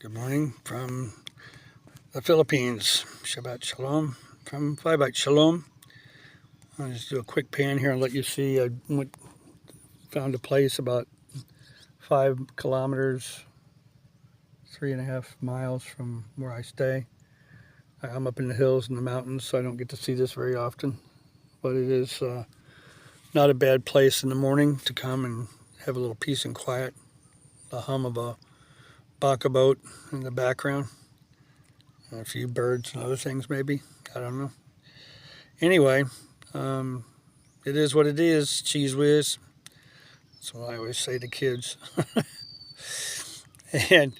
Good morning from the Philippines. Shabbat Shalom from Flybyte Shalom. I'll just do a quick pan here and let you see. I found a place about 5 kilometers, 3.5 miles from where I stay. I'm up in the hills and the mountains, so I don't get to see this very often. But it is not a bad place in the morning to come and have a little peace and quiet. The hum of a baka boat in the background. A few birds and other things maybe. I don't know. Anyway, it is what it is. Cheese whiz. That's what I always say to kids. And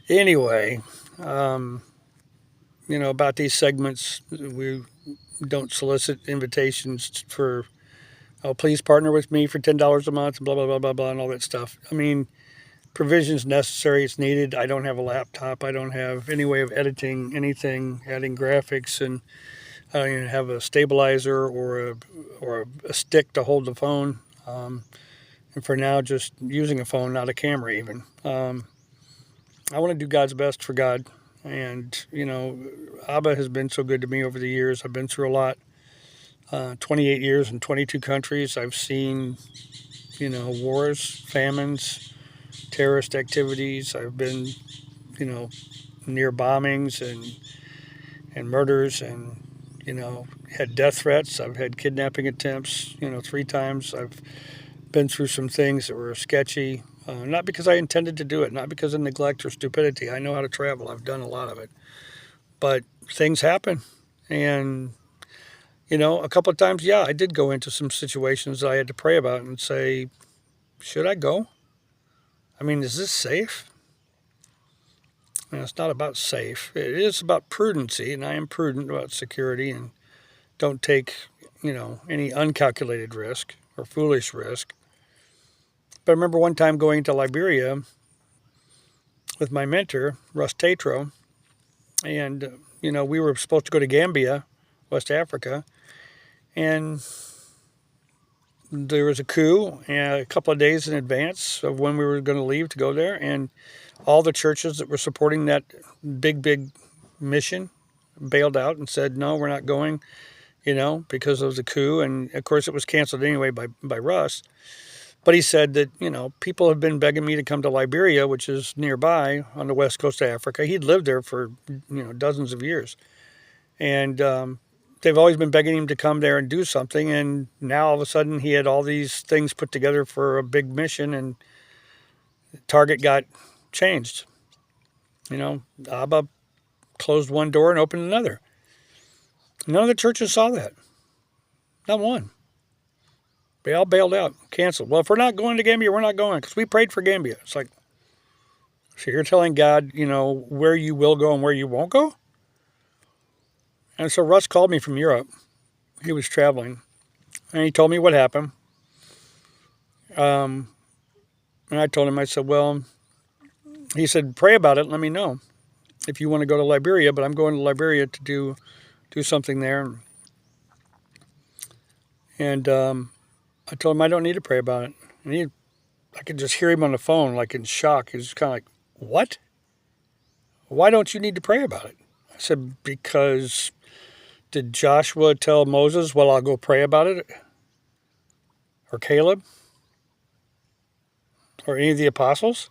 anyway, about these segments, we don't solicit invitations for, oh, please partner with me for $10 a month, blah, blah, blah, blah, blah, and all that stuff. I mean, provision's necessary, it's needed. I don't have a laptop. I don't have any way of editing anything, adding graphics, and I don't even have a stabilizer or a stick to hold the phone. And for now, just using a phone, not a camera even. I want to do God's best for God. And, Abba has been so good to me over the years. I've been through a lot. 28 years in 22 countries. I've seen, wars, famines, terrorist activities. I've been, near bombings and murders and, had death threats. I've had kidnapping attempts, 3 times. I've been through some things that were sketchy, not because I intended to do it, not because of neglect or stupidity. I know how to travel. I've done a lot of it. But things happen. And, a couple of times, I did go into some situations that I had to pray about and say, should I go? I mean, is this safe? And it's not about safe. It is about prudency, and I am prudent about security and don't take, any uncalculated risk or foolish risk. But I remember one time going to Liberia with my mentor, Russ Tatro, and, we were supposed to go to Gambia, West Africa, and there was a coup a couple of days in advance of when we were going to leave to go there, and all the churches that were supporting that big mission bailed out and said, no, we're not going, because of the coup. And, of course, it was canceled anyway by Russ. But he said that, people have been begging me to come to Liberia, which is nearby on the west coast of Africa. He'd lived there for, dozens of years. And they've always been begging him to come there and do something. And now all of a sudden he had all these things put together for a big mission, and the target got changed. Abba closed one door and opened another. None of the churches saw that. Not one. They all bailed out, canceled. Well, if we're not going to Gambia, we're not going, because we prayed for Gambia. It's like, so you're telling God, where you will go and where you won't go? And so Russ called me from Europe. He was traveling, and he told me what happened. And I told him, I said, well, he said, pray about it and let me know if you want to go to Liberia, but I'm going to Liberia to do something there. And I told him I don't need to pray about it. And I could just hear him on the phone, like in shock. He was kind of like, what? Why don't you need to pray about it? I said, because did Joshua tell Moses, well, I'll go pray about it? Or Caleb? Or any of the apostles?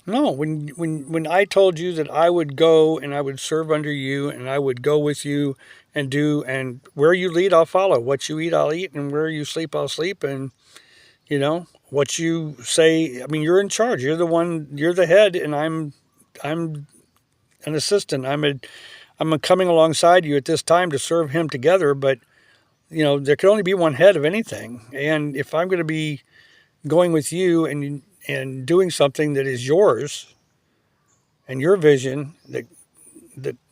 No, when I told you that I would go and I would serve under you and I would go with you and do, and where you lead, I'll follow. What you eat, I'll eat, and where you sleep, I'll sleep. And, what you say, I mean, you're in charge. You're the one, you're the head, and I'm an assistant. I'm coming alongside you at this time to serve him together, but, there can only be one head of anything. And if I'm going to be going with you and doing something that is yours and your vision that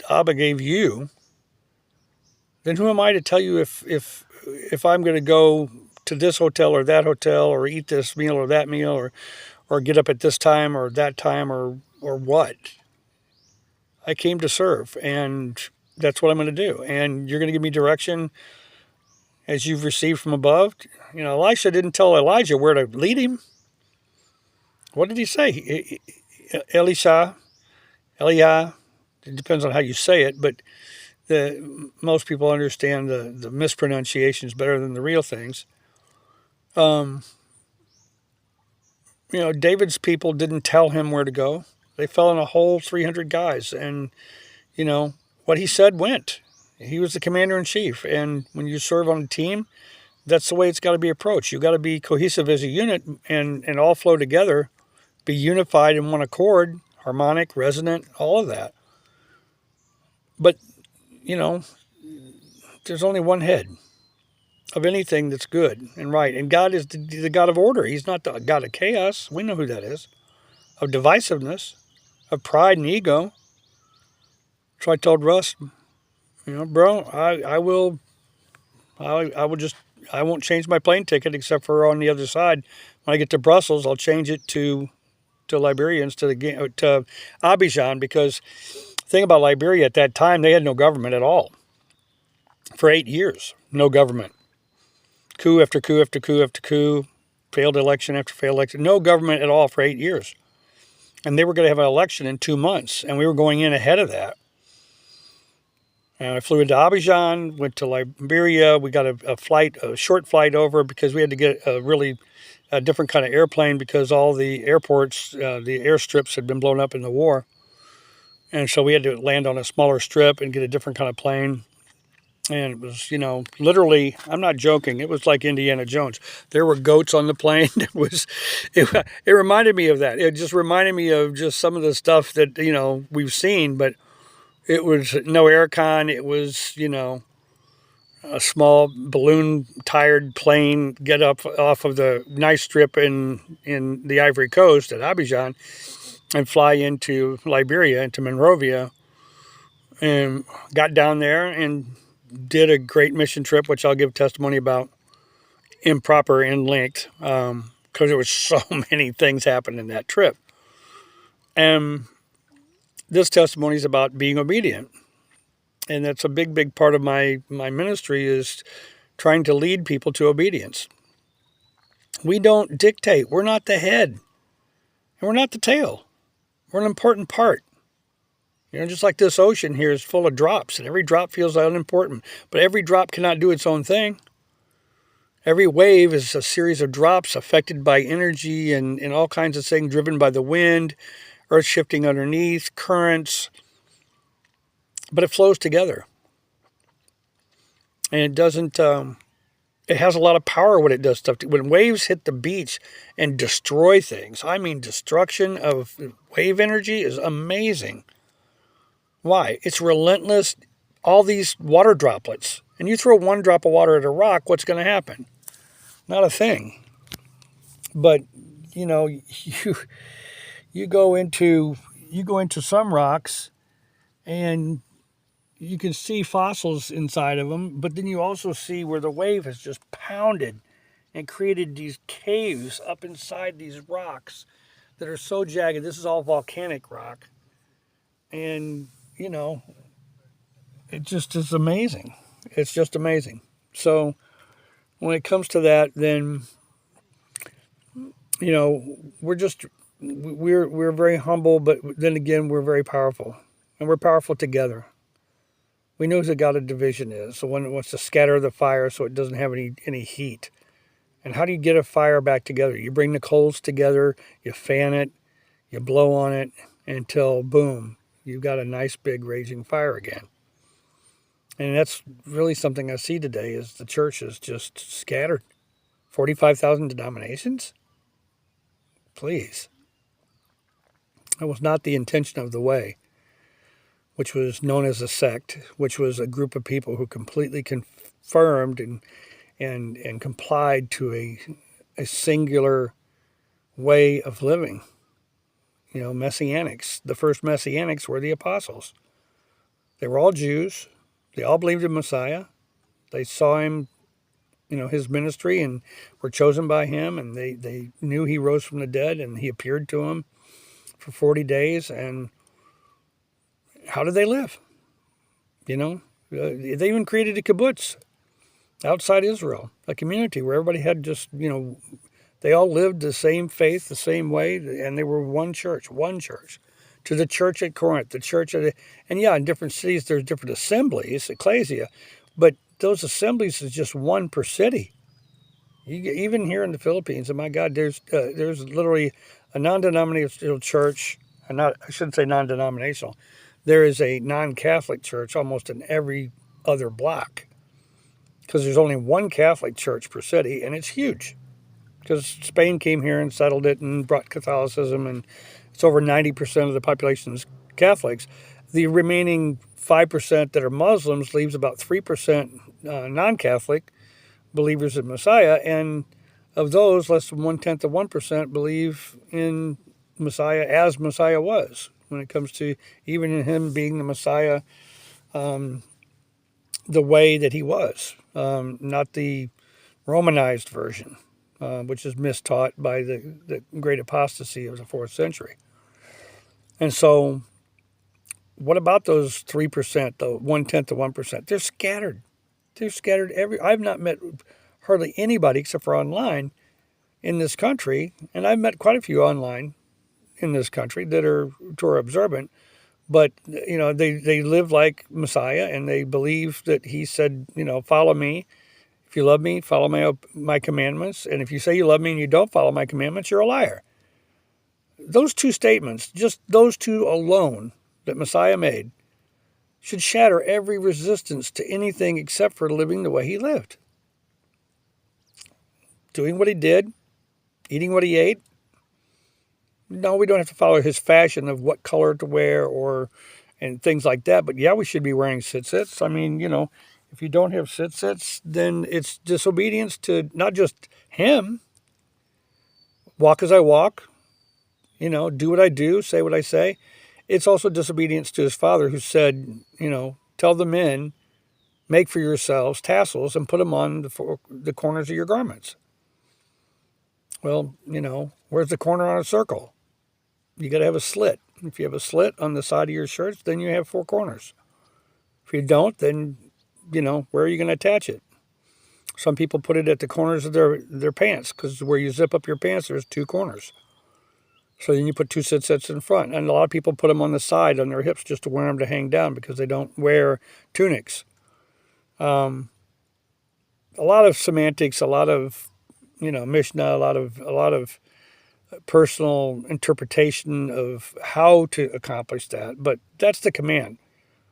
Abba gave you, then who am I to tell you if I'm going to go to this hotel or that hotel or eat this meal or that meal or get up at this time or that time or what? I came to serve, and that's what I'm going to do. And you're going to give me direction as you've received from above. Elisha didn't tell Elijah where to lead him. What did he say? Elisha, Eliah. It depends on how you say it, but most people understand the mispronunciations better than the real things. Um, David's people didn't tell him where to go. They fell in a hole, 300 guys, and what he said went. He was the commander in chief, and when you serve on a team, that's the way it's got to be approached. You've got to be cohesive as a unit and all flow together, be unified in one accord, harmonic, resonant, all of that. But, you know, there's only one head of anything that's good and right. And God is the God of order. He's not the God of chaos. We know who that is. Of divisiveness, of pride and ego. So I told Russ, bro, I won't change my plane ticket except for on the other side. When I get to Brussels, I'll change it to Liberia instead of to Abidjan, because the thing about Liberia at that time, they had no government at all. For 8 years, no government. Coup after coup after coup after coup, failed election after failed election, no government at all for 8 years. And they were going to have an election in 2 months, and we were going in ahead of that. And I flew into Abidjan, went to Liberia. We got a short flight over because we had to get a different kind of airplane because all the airports, the airstrips had been blown up in the war. And so we had to land on a smaller strip and get a different kind of plane. And it was, literally, I'm not joking, it was like Indiana Jones. There were goats on the plane. It reminded me of that. It just reminded me of just some of the stuff that, we've seen, but it was no aircon. It was, a small balloon-tired plane get up off of the nice strip in the Ivory Coast at Abidjan and fly into Liberia, into Monrovia, and got down there and did a great mission trip, which I'll give testimony about, improper in length, because there was so many things happened in that trip. And this testimony is about being obedient. And that's a big, big part of my ministry, is trying to lead people to obedience. We don't dictate. We're not the head. And we're not the tail. We're an important part. Just like this ocean here is full of drops, and every drop feels unimportant. But every drop cannot do its own thing. Every wave is a series of drops affected by energy and all kinds of things, driven by the wind, earth shifting underneath, currents. But it flows together. And it doesn't, it has a lot of power when it does stuff. When waves hit the beach and destroy things, I mean, destruction of wave energy is amazing. Why? It's relentless, all these water droplets. And you throw one drop of water at a rock, what's going to happen? Not a thing. But, you go into some rocks and you can see fossils inside of them, but then you also see where the wave has just pounded and created these caves up inside these rocks that are so jagged. This is all volcanic rock. And, it just is amazing. It's just amazing. So when it comes to that, then, we're very humble, but then again, we're very powerful. And we're powerful together. We know who the God of division is, the one that wants to scatter the fire so it doesn't have any heat. And how do you get a fire back together? You bring the coals together, you fan it, you blow on it until, boom, you've got a nice big raging fire again. And that's really something I see today, is the church is just scattered. 45,000 denominations? Please. That was not the intention of the way, which was known as a sect, which was a group of people who completely confirmed and complied to a singular way of living. Messianics. The first Messianics were the apostles. They were all Jews. They all believed in Messiah. They saw him, his ministry, and were chosen by him, and they knew he rose from the dead, and he appeared to them for 40 days, and how did they live? They even created a kibbutz outside Israel, a community where everybody had just, they They all lived the same faith, the same way, and they were one church, one church. To the church at Corinth, the church at, and yeah, in different cities there's different assemblies, ecclesia, but those assemblies is just one per city. Even here in the Philippines, and my God, there's literally a non-denominational church, and not I shouldn't say non-denominational. There is a non-Catholic church almost in every other block because there's only one Catholic church per city, and it's huge because Spain came here and settled it and brought Catholicism, and it's over 90% of the population is Catholics. The remaining 5% that are Muslims leaves about 3% non-Catholic believers in Messiah, and of those, less than 1/10 of 1% believe in Messiah as Messiah was. When it comes to even in him being the Messiah, the way that he was, not the Romanized version, which is mistaught by the great apostasy of the 4th century. And so, what about those 3%, the 1/10 of 1%? They're scattered. They're scattered I've not met hardly anybody except for online in this country, and I've met quite a few online in this country that are Torah observant, but they live like Messiah, and they believe that he said, follow me. If you love me, follow my commandments, and if you say you love me and you don't follow my commandments, you're a liar. Those two statements, just those two alone that Messiah made, should shatter every resistance to anything except for living the way he lived. Doing what he did, eating what he ate. No, we don't have to follow his fashion of what color to wear and things like that. But yeah, we should be wearing tzitzits. I mean, if you don't have tzitzits, then it's disobedience to not just him. Walk as I walk, do what I do, say what I say. It's also disobedience to his father who said, tell the men, make for yourselves tassels and put them on the corners of your garments. Well, where's the corner on a circle? You got to have a slit. If you have a slit on the side of your shirt, then you have 4 corners. If you don't, then, where are you going to attach it? Some people put it at the corners of their pants because where you zip up your pants, there's 2 corners. So then you put 2 tzitzits in front. And a lot of people put them on the side on their hips just to wear them to hang down because they don't wear tunics. A lot of semantics, a lot of, Mishnah, a lot of personal interpretation of how to accomplish that. But that's the command.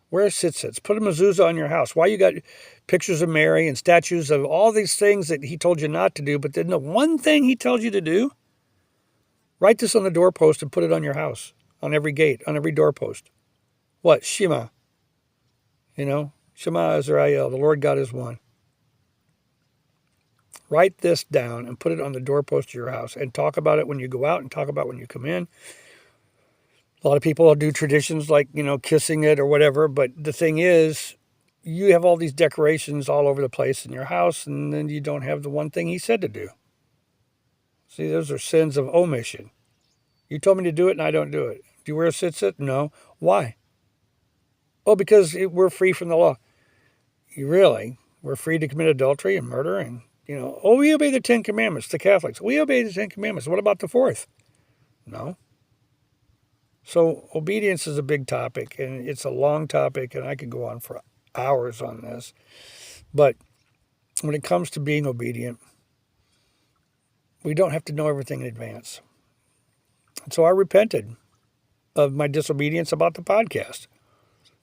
Wear tzitzits. Put a mezuzah on your house. Why you got pictures of Mary and statues of all these things that he told you not to do, but then the one thing he tells you to do? Write this on the doorpost and put it on your house, on every gate, on every doorpost. What? Shema. Shema Israel, the Lord God is one. Write this down and put it on the doorpost of your house and talk about it when you go out and talk about it when you come in. A lot of people do traditions like, kissing it or whatever, but the thing is, you have all these decorations all over the place in your house, and then you don't have the one thing he said to do. See, those are sins of omission. You told me to do it, and I don't do it. Do you wear a tzitzit? No. Why? Oh, because we're free from the law. Really? We're free to commit adultery and murder and, we obey the 10 commandments, the Catholics. We obey the 10 commandments. What about the 4th? No. So obedience is a big topic, and it's a long topic, and I could go on for hours on this. But when it comes to being obedient, we don't have to know everything in advance. And so I repented of my disobedience about the podcast.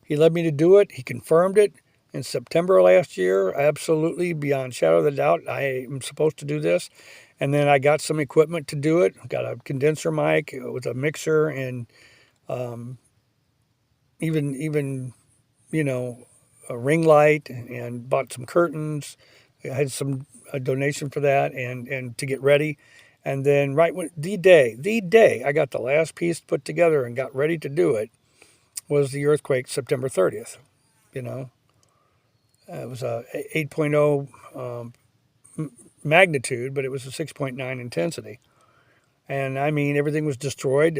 He led me to do it. He confirmed it in September last year. Absolutely, beyond shadow of a doubt, I am supposed to do this. And then I got some equipment to do it. Got a condenser mic with a mixer and even a ring light, and bought some curtains. I had a donation for that and to get ready. And then right when the day I got the last piece put together and got ready to do it was the earthquake, September 30th. It was a 8.0 magnitude, but it was a 6.9 intensity. And I mean, everything was destroyed,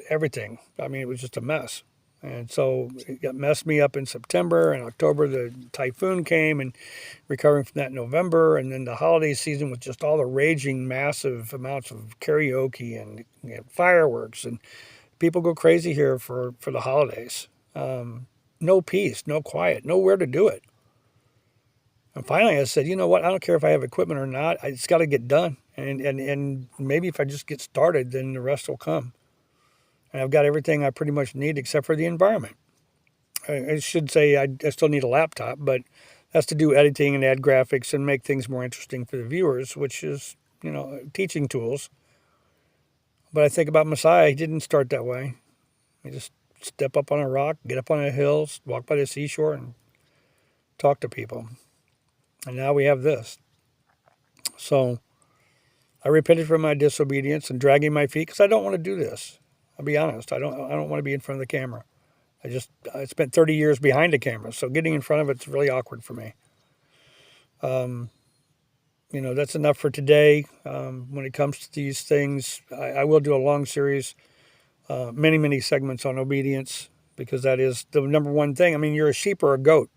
everything. I mean, it was just a mess. And so it got messed me up in September. And October, the typhoon came, and recovering from that in November. And then the holiday season with just all the raging massive amounts of karaoke and fireworks. And people go crazy here for the holidays. No peace, no quiet, nowhere to do it. And finally I said, you know what? I don't care if I have equipment or not. It's got to get done. And maybe if I just get started, then the rest will come. And I've got everything I pretty much need except for the environment. I should say I still need a laptop, but that's to do editing and add graphics and make things more interesting for the viewers, which is, teaching tools. But I think about Messiah. He didn't start that way. He just step up on a rock, get up on a hill, walk by the seashore, and talk to people. And now we have this. So I repented for my disobedience and dragging my feet because I don't want to do this. I'll be honest. I don't want to be in front of the camera. I spent 30 years behind the camera, so getting in front of it's really awkward for me. That's enough for today. When it comes to these things, I will do a long series, many, many segments on obedience, because that is the number one thing. I mean, you're a sheep or a goat,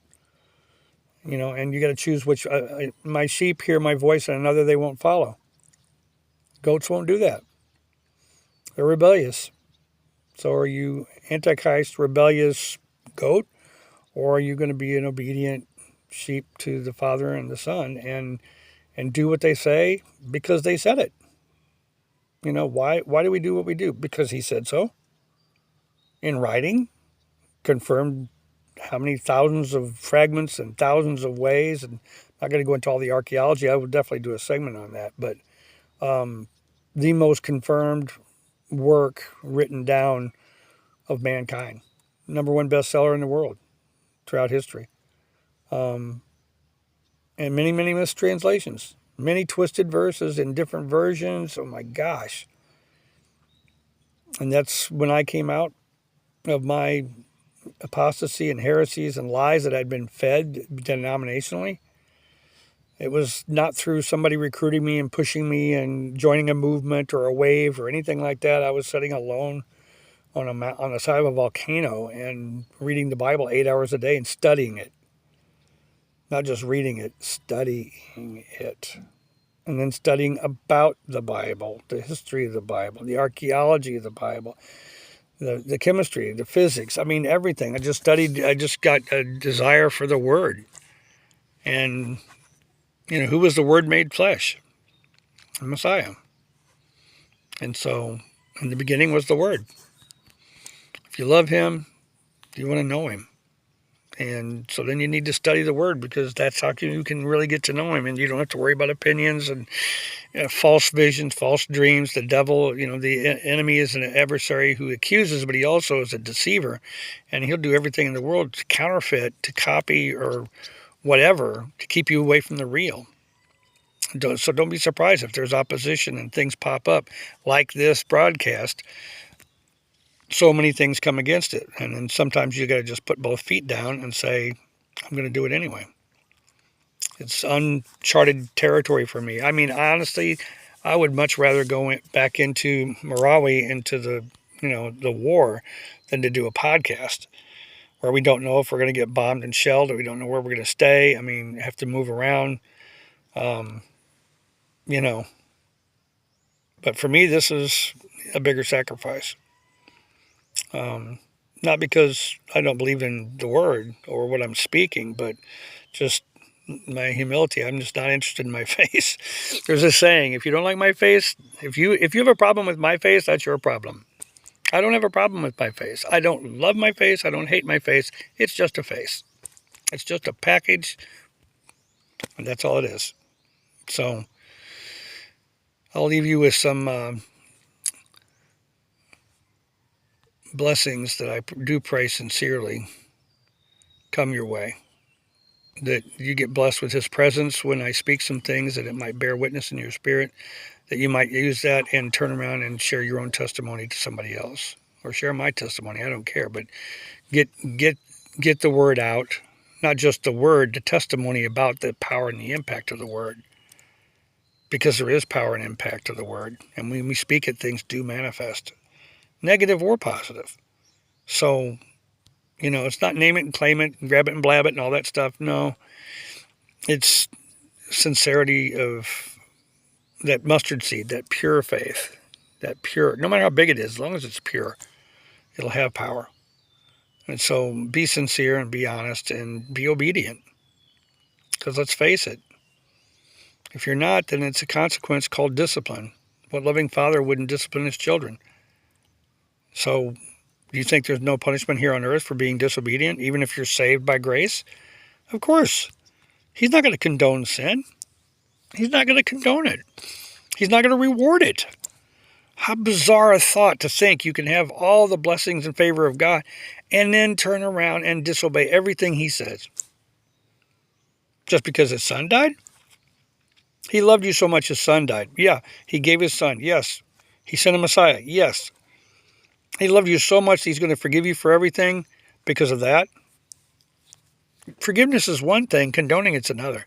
and you got to choose which. My sheep hear my voice, and another they won't follow. Goats won't do that. They're rebellious. So are you Antichrist, rebellious goat, or are you going to be an obedient sheep to the Father and the Son and do what they say because they said it? Why do we do what we do? Because he said so. In writing, confirmed how many thousands of fragments and thousands of ways. And I'm not going to go into all the archaeology. I would definitely do a segment on that. But the most confirmed work written down of mankind. Number one bestseller in the world throughout history. And many, many mistranslations. Many twisted verses in different versions. Oh my gosh. And that's when I came out of my apostasy and heresies and lies that I'd been fed denominationally. It was not through somebody recruiting me and pushing me and joining a movement or a wave or anything like that. I was sitting alone on the side of a volcano and reading the Bible 8 hours a day and studying it. Not just reading it, studying it. And then studying about the Bible, the history of the Bible, the archaeology of the Bible, the chemistry, the physics. I mean, everything. I just got a desire for the Word. And, who was the Word made flesh? The Messiah. And so, in the beginning was the Word. If you love Him, you want to know Him. And so then you need to study the Word, because that's how you can really get to know Him. And you don't have to worry about opinions and false visions, false dreams. The devil, the enemy is an adversary who accuses, but he also is a deceiver. And he'll do everything in the world to counterfeit, to copy, or whatever, to keep you away from the real. So don't be surprised if there's opposition and things pop up like this broadcast. So many things come against it. And then sometimes you got to just put both feet down and say, I'm going to do it anyway. It's uncharted territory for me. I mean, honestly, I would much rather go back into Marawi, into the war, than to do a podcast where we don't know if we're going to get bombed and shelled, or we don't know where we're going to stay. I mean, have to move around, But for me, this is a bigger sacrifice. Not because I don't believe in the Word or what I'm speaking, but just my humility. I'm just not interested in my face. There's a saying: if you don't like my face, if you have a problem with my face, that's your problem. I don't have a problem with my face. I don't love my face. I don't hate my face. It's just a face. It's just a package, and that's all it is. So I'll leave you with some blessings that I do pray sincerely come your way. That you get blessed with His presence when I speak some things, that it might bear witness in your spirit, that you might use that and turn around and share your own testimony to somebody else, or share my testimony. I don't care, but get the word out, not just the word, the testimony about the power and the impact of the word, because there is power and impact of the word, and when we speak it, things do manifest, negative or positive. So It's not name it and claim it and grab it and blab it and all that stuff. No, it's sincerity of that mustard seed, that pure faith, that pure, no matter how big it is, as long as it's pure, it'll have power. And so be sincere and be honest and be obedient. Because let's face it, if you're not, then it's a consequence called discipline. What loving father wouldn't discipline his children? So do you think there's no punishment here on earth for being disobedient, even if you're saved by grace? Of course. He's not going to condone sin. He's not going to condone it. He's not going to reward it. How bizarre a thought to think you can have all the blessings and favor of God and then turn around and disobey everything he says. Just because his son died? He loved you so much his son died. Yeah, he gave his son. Yes. He sent a Messiah. Yes. He loved you so much that he's going to forgive you for everything because of that. Forgiveness is one thing, condoning it's another.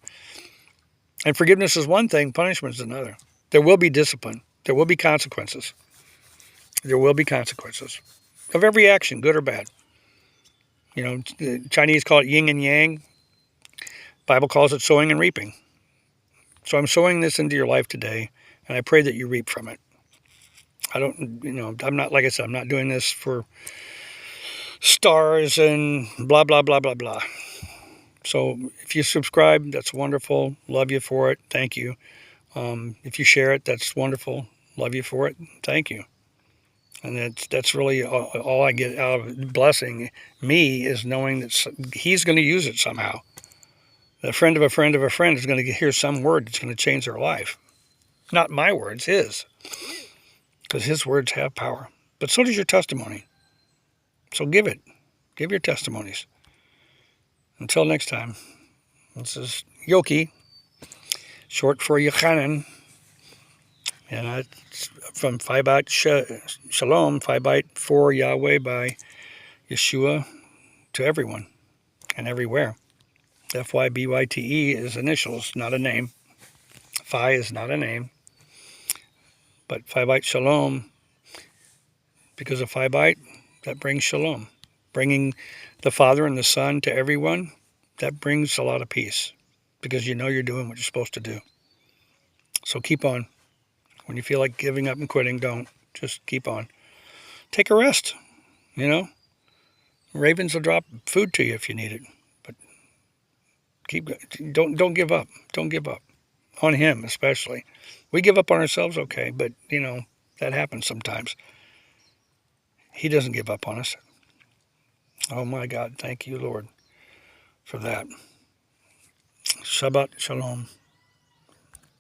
And forgiveness is one thing, punishment is another. There will be discipline. There will be consequences. There will be consequences of every action, good or bad. The Chinese call it yin and yang. Bible calls it sowing and reaping. So I'm sowing this into your life today, and I pray that you reap from it. I'm not, like I said, I'm not doing this for stars and blah, blah, blah, blah, blah. So if you subscribe, that's wonderful. Love you for it. Thank you. If you share it, that's wonderful. Love you for it. Thank you. And that's really all I get out of blessing me is knowing that he's going to use it somehow. A friend of a friend of a friend is going to hear some word that's going to change their life. Not my words, his. Because his words have power. But so does your testimony. So give it. Give your testimonies. Until next time, this is Yoki, short for Yochanan. And it's from Phi Bite Shalom, Phi Bite for Yahweh by Yeshua to everyone and everywhere. FYBYTE is initials, not a name. Phi is not a name. But Phi Bite Shalom, because of Phi Bite, that brings Shalom. Bringing the Father and the Son to everyone, that brings a lot of peace. Because you're doing what you're supposed to do. So keep on. When you feel like giving up and quitting, don't. Just keep on. Take a rest, Ravens will drop food to you if you need it. But don't give up. Don't give up. On him, especially. We give up on ourselves, okay, but, that happens sometimes. He doesn't give up on us. Oh, my God. Thank you, Lord, for that. Shabbat Shalom.